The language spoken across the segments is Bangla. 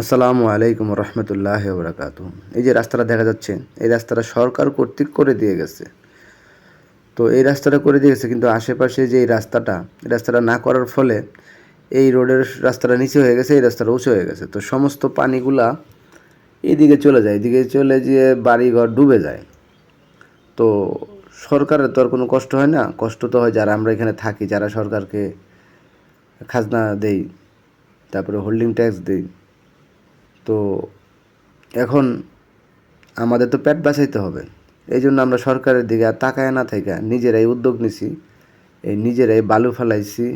আসসালামু আলাইকুম রহমতুল্লাহ বরকাত। এই যে রাস্তাটা দেখা যাচ্ছে, এই রাস্তাটা সরকার কর্তৃক করে দিয়ে গেছে। তো এই রাস্তাটা করে দিয়ে গেছে, কিন্তু আশেপাশে যে এই রাস্তাটা না করার ফলে এই রোডের রাস্তাটা নিচে হয়ে গেছে, এই রাস্তাটা উঁচু হয়ে গেছে। তো সমস্ত পানিগুলা এদিকে চলে যায়, এদিকে চলে গিয়ে বাড়িঘর ডুবে যায়। তো সরকারের তো আর কোনো কষ্ট হয় না, কষ্ট তো হয় যারা আমরা এখানে থাকি, যারা সরকারকে খাজনা দেই, তারপরে হোল্ডিং ট্যাক্স দেই। তো এখন আমাদের তো পেট বাঁচাইতে হবে। এই জন্য আমরা সরকারের দিকে আর তাকায় না থেকে নিজেরাই উদ্যোগ নিছি, এই নিজেরাই বালু ফেলাইছি,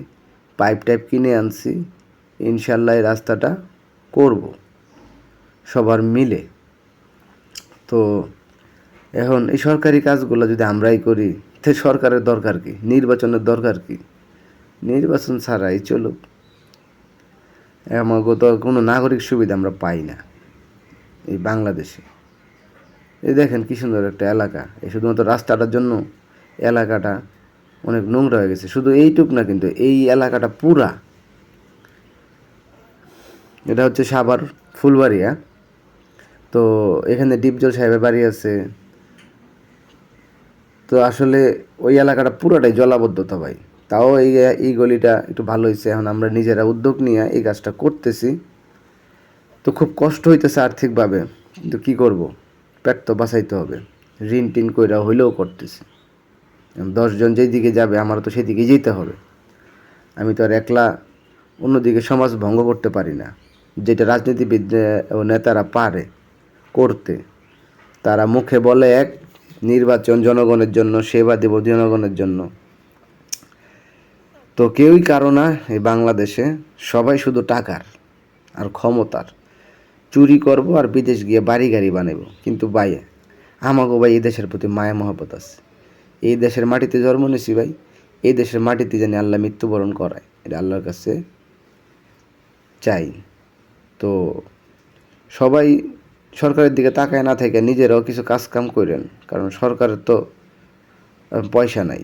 পাইপ টাইপ কিনে আনছি। ইনশাল্লাহ এই রাস্তাটা করব সবার মিলে। তো এখন এই সরকারি কাজগুলো যদি আমরাই করি, তো সরকারের দরকার কি, নির্বাচনের দরকার কি? নির্বাচন ছাড়াই চলুক। আমাকে তো কোনো নাগরিক সুবিধা আমরা পাই না এই বাংলাদেশে। এই দেখেন কি সুন্দর একটা এলাকা, এই শুধুমাত্র রাস্তাটার জন্য এলাকাটা অনেক নোংরা হয়ে গেছে। শুধু এইটুক না, কিন্তু এই এলাকাটা পুরা, এটা হচ্ছে সাভার ফুলবাড়িয়া। তো এখানে ডিপজল সাহেবের বাড়ি আছে। তো আসলে ওই এলাকাটা পুরোটাই জলাবদ্ধতা ভাই। তাও এই গলিটা একটু ভালো হয়েছে, এখন আমরা নিজেরা উদ্যোগ নিয়ে এই কাজটা করতেছি। তো খুব কষ্ট হইতেছে আর্থিকভাবে, কিন্তু কী করব, পেট তো বাঁচাইতে হবে। ঋণ টিন কইরা হইলেও করতেছি। 10 জন যেদিকে যাবে আমারও তো সেদিকে যেতে হবে। আমি তো আর একলা অন্যদিকে সমাজ ভঙ্গ করতে পারি না। যেটা রাজনীতিবিদ ও নেতারা পারে করতে, তারা মুখে বলে এক, নির্বাচন জনগণের জন্য, সেবা দেব জনগণের জন্য। তো কেউই কারো না এই বাংলাদেশে, সবাই শুধু টাকার আর ক্ষমতার। চুরি করব আর বিদেশ গিয়ে বাড়ি গাড়ি বানাবো। কিন্তু ভাই, আমাকেও ভাই এই দেশের প্রতি মায়া মহব্বত আছে। এই দেশের মাটিতে জন্ম নিয়েছি ভাই, এই দেশের মাটিতে জানি আল্লাহ মৃত্যুবরণ করায়, এটা আল্লাহর কাছে চাই। তো সবাই সরকারের দিকে তাকায় না থেকে নিজেরাও কিছু কাজ কাম করেন, কারণ সরকারের তো পয়সা নাই।